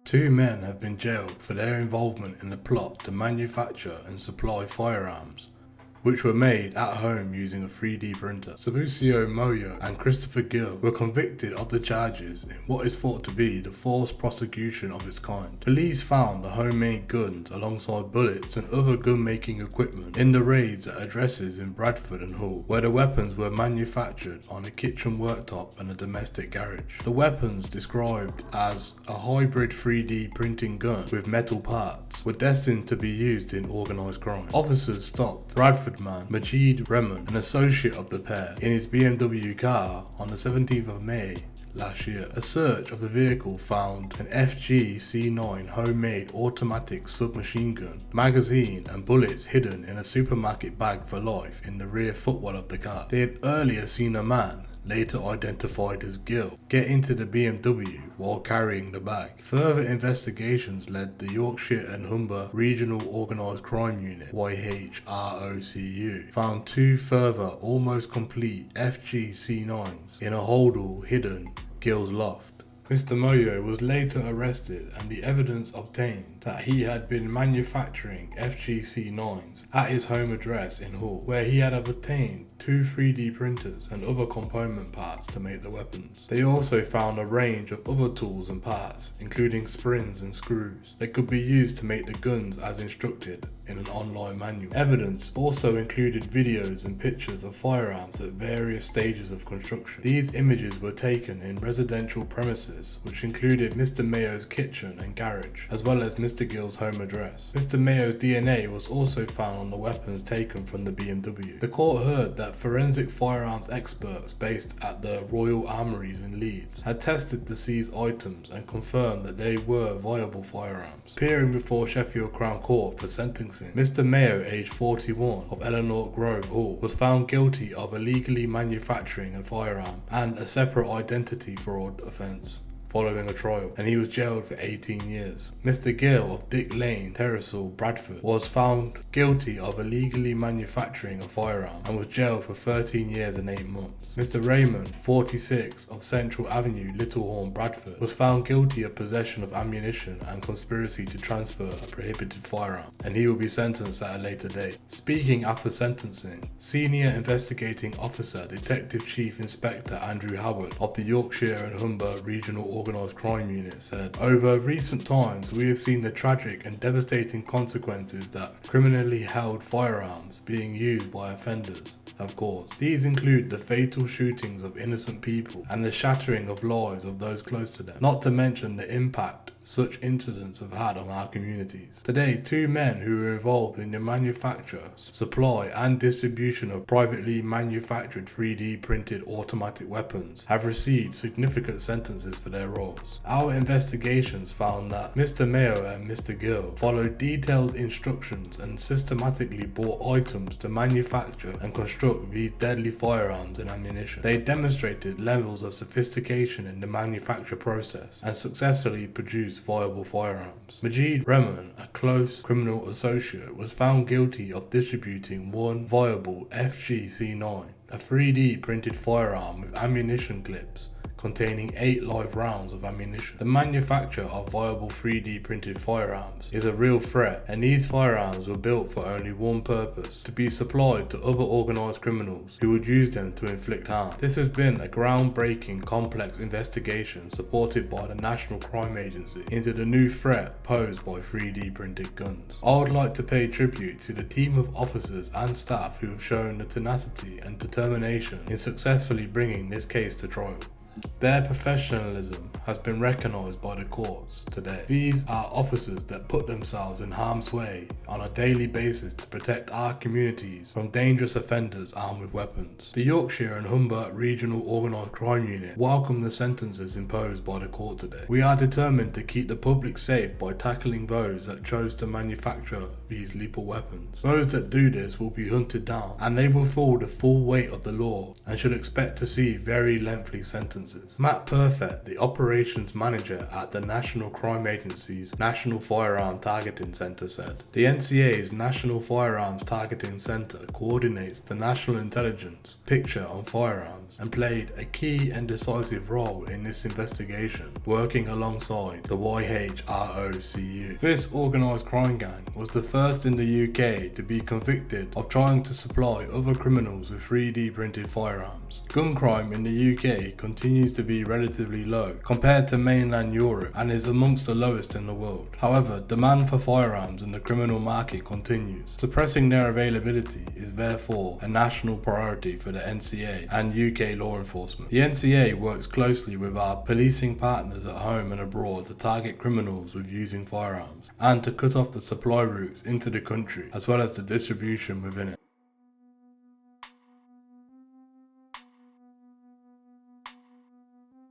Two men have been jailed for their involvement in the plot to manufacture and supply firearms, which were made at home using a 3D printer. Sibusiso, Moyo and Christopher Gill were convicted of the charges in what is thought to be the fourth prosecution of its kind. Police found the homemade guns alongside bullets and other gun-making equipment in the raids at addresses in Bradford and Hull, where the weapons were manufactured on a kitchen worktop and a domestic garage. The weapons, described as a hybrid 3D printing gun with metal parts, were destined to be used in organised crime. Officers stopped Bradford man Majid Rehman, an associate of the pair, in his BMW car on the 17th of May last year. A search of the vehicle found an FG C9 homemade automatic submachine gun, magazine and bullets hidden in a supermarket bag for life in the rear footwell of the car. They had earlier seen a man, later identified as Gill, get into the BMW while carrying the bag. Further investigations led the Yorkshire and Humber Regional Organised Crime Unit, YH ROCU, found two further almost complete FG C9s in a holdall hidden Gill's loft. Mr. Moyo was later arrested, and the evidence obtained that he had been manufacturing FGC9s at his home address in Hull, where he had obtained two 3D printers and other component parts to make the weapons. They also found a range of other tools and parts, including springs and screws, that could be used to make the guns as instructed in an online manual. Evidence also included videos and pictures of firearms at various stages of construction. These images were taken in residential premises, which included Mr. Mayo's kitchen and garage, as well as Mr. Gill's home address. Mr. Mayo's DNA was also found on the weapons taken from the BMW. The court heard that forensic firearms experts based at the Royal Armouries in Leeds had tested the seized items and confirmed that they were viable firearms. Appearing before Sheffield Crown Court for sentencing, Mr. Mayo, aged 41, of Eleanor Grove Hall, was found guilty of illegally manufacturing a firearm and a separate identity fraud offence following a trial, and he was jailed for 18 years. Mr. Gill of Dick Lane, Terracel, Bradford, was found guilty of illegally manufacturing a firearm and was jailed for 13 years and 8 months. Mr. Raymond, 46, of Central Avenue, Littlehorn, Bradford, was found guilty of possession of ammunition and conspiracy to transfer a prohibited firearm, and he will be sentenced at a later date. Speaking after sentencing, Senior Investigating Officer Detective Chief Inspector Andrew Howard of the Yorkshire and Humber Regional Organised Crime Unit said, "Over recent times we have seen the tragic and devastating consequences that criminally held firearms being used by offenders have caused. These include the fatal shootings of innocent people and the shattering of lives of those close to them, not to mention the impact such incidents have had on our communities. Today, two men who were involved in the manufacture, supply and distribution of privately manufactured 3D printed automatic weapons have received significant sentences for their roles. Our investigations found that Mr. Mayo and Mr. Gill followed detailed instructions and systematically bought items to manufacture and construct these deadly firearms and ammunition. They demonstrated levels of sophistication in the manufacture process and successfully produced viable firearms. Majid Rehman, a close criminal associate, was found guilty of distributing one viable FG-C9, a 3D printed firearm with ammunition clips containing 8 live rounds of ammunition. The manufacture of viable 3D printed firearms is a real threat, and these firearms were built for only one purpose: to be supplied to other organised criminals who would use them to inflict harm. This has been a groundbreaking, complex investigation supported by the National Crime Agency into the new threat posed by 3D printed guns. I would like to pay tribute to the team of officers and staff who have shown the tenacity and determination in successfully bringing this case to trial. Their professionalism has been recognised by the courts today. These are officers that put themselves in harm's way on a daily basis to protect our communities from dangerous offenders armed with weapons. The Yorkshire and Humber Regional Organised Crime Unit welcome the sentences imposed by the court today. We are determined to keep the public safe by tackling those that chose to manufacture these lethal weapons. Those that do this will be hunted down, and they will feel the full weight of the law and should expect to see very lengthy sentences. licenses. Matt Perfett, the operations manager at the National Crime Agency's National Firearm Targeting Center, said, "The NCA's National Firearms Targeting Center coordinates the national intelligence picture on firearms and played a key and decisive role in this investigation, working alongside the YH ROCU. This organised crime gang was the first in the UK to be convicted of trying to supply other criminals with 3D printed firearms. Gun crime in the UK continues to be relatively low compared to mainland Europe and is amongst the lowest in the world. However, demand for firearms in the criminal market continues. Suppressing their availability is therefore a national priority for the NCA and UK law enforcement. The NCA works closely with our policing partners at home and abroad to target criminals with using firearms and to cut off the supply routes into the country as well as the distribution within it."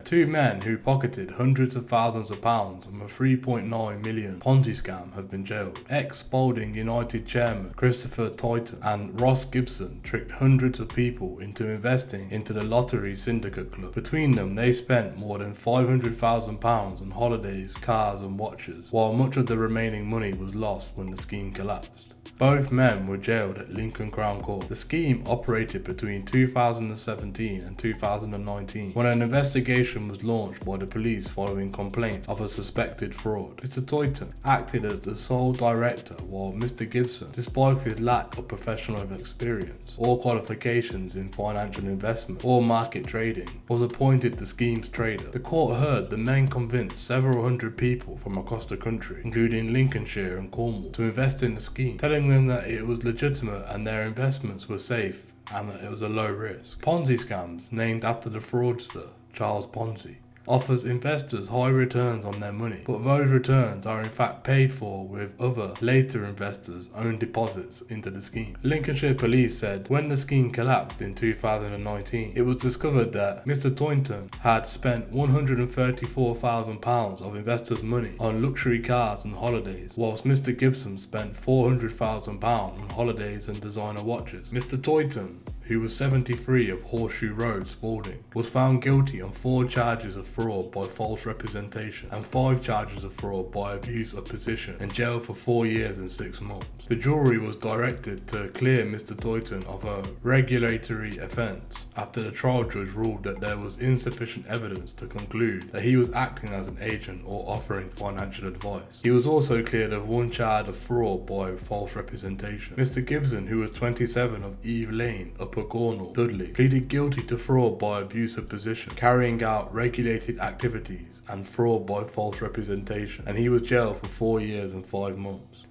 Two men who pocketed hundreds of thousands of pounds from a 3.9 million Ponzi scam have been jailed. Ex-Spalding United chairman Christopher Toynton and Ross Gibson tricked hundreds of people into investing into the Lottery Syndicate Club. Between them, they spent more than £500,000 on holidays, cars and watches, while much of the remaining money was lost when the scheme collapsed. Both men were jailed at Lincoln Crown Court. The scheme operated between 2017 and 2019 when an investigation was launched by the police following complaints of a suspected fraud. Mr. Toynton acted as the sole director while Mr. Gibson, despite his lack of professional experience or qualifications in financial investment or market trading, was appointed the scheme's trader. The court heard the men convinced several hundred people from across the country, including Lincolnshire and Cornwall, to invest in the scheme, telling them that it was legitimate and their investments were safe and that it was a low risk. Ponzi scams, named after the fraudster Charles Ponzi, offers investors high returns on their money, but those returns are in fact paid for with other later investors' own deposits into the scheme. Lincolnshire police said when the scheme collapsed in 2019, it was discovered that Mr. Toynton had spent £134,000 of investors' money on luxury cars and holidays, whilst Mr. Gibson spent £400,000 on holidays and designer watches. Mr. Toynton, who was 73 of Horseshoe Road, Spalding, was found guilty on 4 charges of fraud by false representation and 5 charges of fraud by abuse of position and jailed for 4 years and 6 months. The jury was directed to clear Mr. Toynton of a regulatory offence after the trial judge ruled that there was insufficient evidence to conclude that he was acting as an agent or offering financial advice. He was also cleared of 1 charge of fraud by false representation. Mr. Gibson, who was 27 of Eve Lane, Upper Cornwall, Dudley, pleaded guilty to fraud by abuse of position, carrying out regulated activities, and fraud by false representation, and he was jailed for 4 years and 5 months.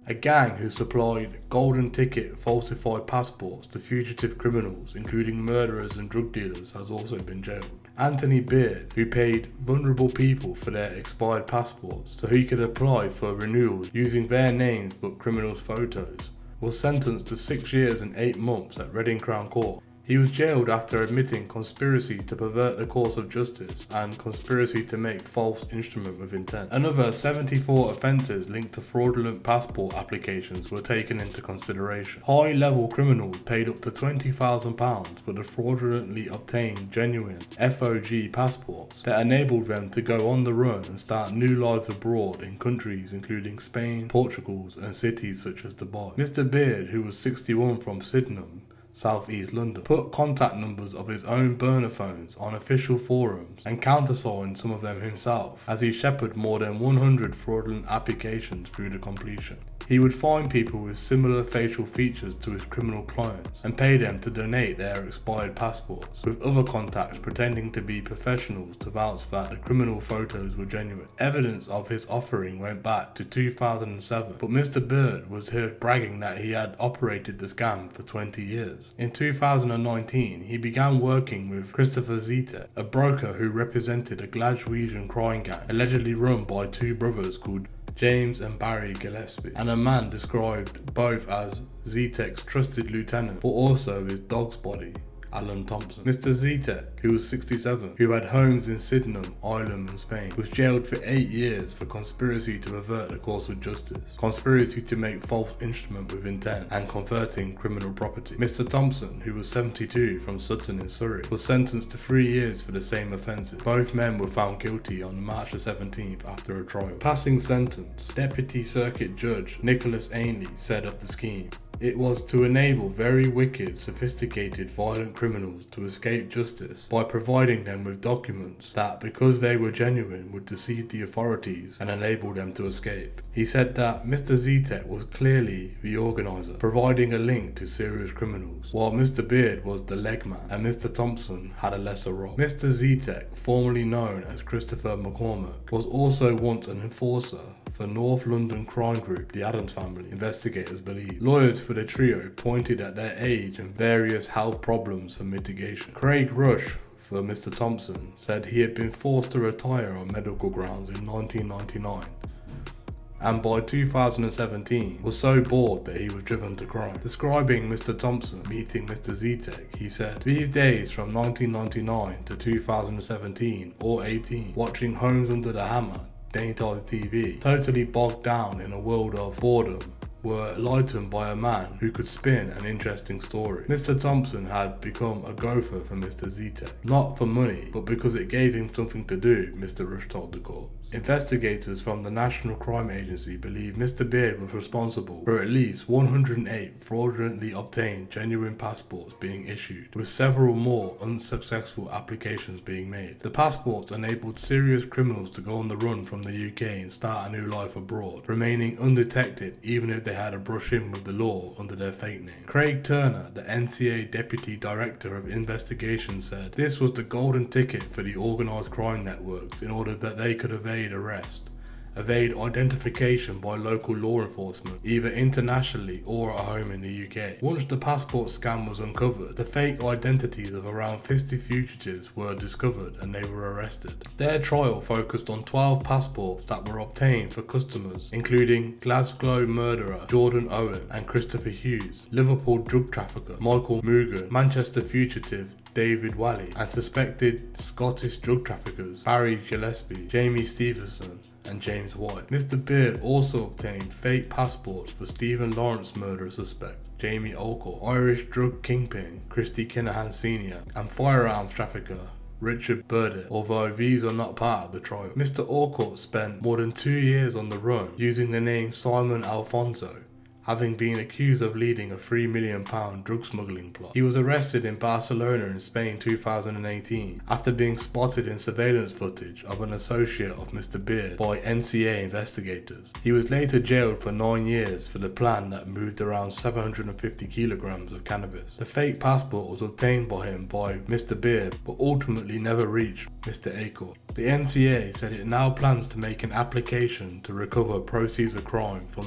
A gang who supplied golden ticket falsified passports to fugitive criminals, including murderers and drug dealers, has also been jailed. Anthony Beard, who paid vulnerable people for their expired passports so he could apply for renewals using their names but criminals' photos, was sentenced to 6 years and 8 months at Reading Crown Court. He was jailed after admitting conspiracy to pervert the course of justice and conspiracy to make false instrument with intent. Another 74 offences linked to fraudulent passport applications were taken into consideration. High-level criminals paid up to £20,000 for the fraudulently obtained genuine FOG passports that enabled them to go on the run and start new lives abroad in countries including Spain, Portugal and cities such as Dubai. Mr. Beard, who was 61 from Sydenham, South East London, put contact numbers of his own burner phones on official forums and countersigned some of them himself as he shepherded more than 100 fraudulent applications through the completion. He would find people with similar facial features to his criminal clients and pay them to donate their expired passports, with other contacts pretending to be professionals to vouch that the criminal photos were genuine. Evidence of his offering went back to 2007, but Mr. Bird was heard bragging that he had operated the scam for 20 years. In 2019, he began working with Christopher Zetek, a broker who represented a Glaswegian crime gang allegedly run by 2 brothers called James and Barry Gillespie, and a man described both as Zetek's trusted lieutenant, but also his dog's body, Alan Thompson. Mr. Zetek, who was 67, who had homes in Sydenham, Ireland and Spain, was jailed for 8 years for conspiracy to pervert the course of justice, conspiracy to make false instrument with intent, and converting criminal property. Mr. Thompson, who was 72, from Sutton in Surrey, was sentenced to 3 years for the same offences. Both men were found guilty on March the 17th after a trial. Passing sentence. Deputy Circuit Judge Nicholas Ainley said of the scheme, "It was to enable very wicked, sophisticated, violent criminals to escape justice by providing them with documents that, because they were genuine, would deceive the authorities and enable them to escape." He said that Mr. Zetek was clearly the organiser, providing a link to serious criminals, while Mr. Beard was the legman and Mr. Thompson had a lesser role. Mr. Zetek, formerly known as Christopher McCormack, was also once an enforcer for North London crime group the Adams Family, investigators believe. Lawyers for the trio pointed at their age and various health problems for mitigation. Craig Rush, for Mr. Thompson, said he had been forced to retire on medical grounds in 1999, and by 2017 was so bored that he was driven to crime. Describing Mr. Thompson meeting Mr. Zetek, he said, "These days from 1999 to 2017 or 18, watching Homes Under the Hammer, daytime TV, totally bogged down in a world of boredom, were enlightened by a man who could spin an interesting story." Mr. Thompson had become a gopher for Mr. Zetek, not for money, but because it gave him something to do, Mr. Rush told the court. Investigators from the National Crime Agency believe Mr. Beard was responsible for at least 108 fraudulently obtained genuine passports being issued, with several more unsuccessful applications being made. The passports enabled serious criminals to go on the run from the UK and start a new life abroad, remaining undetected even if they had a brush in with the law under their fake name. Craig Turner, the NCA Deputy Director of Investigation, said this was the golden ticket for the organised crime networks in order that they could evade arrest, evade identification by local law enforcement, either internationally or at home in the UK. Once the passport scam was uncovered, the fake identities of around 50 fugitives were discovered and they were arrested. Their trial focused on 12 passports that were obtained for customers, including Glasgow murderer Jordan Owen and Christopher Hughes, Liverpool drug trafficker Michael Mugan, Manchester fugitive David Wally, and suspected Scottish drug traffickers Barry Gillespie, Jamie Stevenson, and James White. Mr. Beard also obtained fake passports for Stephen Lawrence murder suspect Jamie Alcott, Irish drug kingpin Christy Kinahan Sr., and firearms trafficker Richard Burdett, although these are not part of the trial. Mr. Alcott spent more than 2 years on the run using the name Simon Alfonso, having been accused of leading a £3 million drug smuggling plot. He was arrested in Barcelona in Spain 2018 after being spotted in surveillance footage of an associate of Mr. Beard by NCA investigators. He was later jailed for 9 years for the plan that moved around 750 kilograms of cannabis. The fake passport was obtained by him by Mr. Beard but ultimately never reached Mr. Alcott. The NCA said it now plans to make an application to recover proceeds of crime from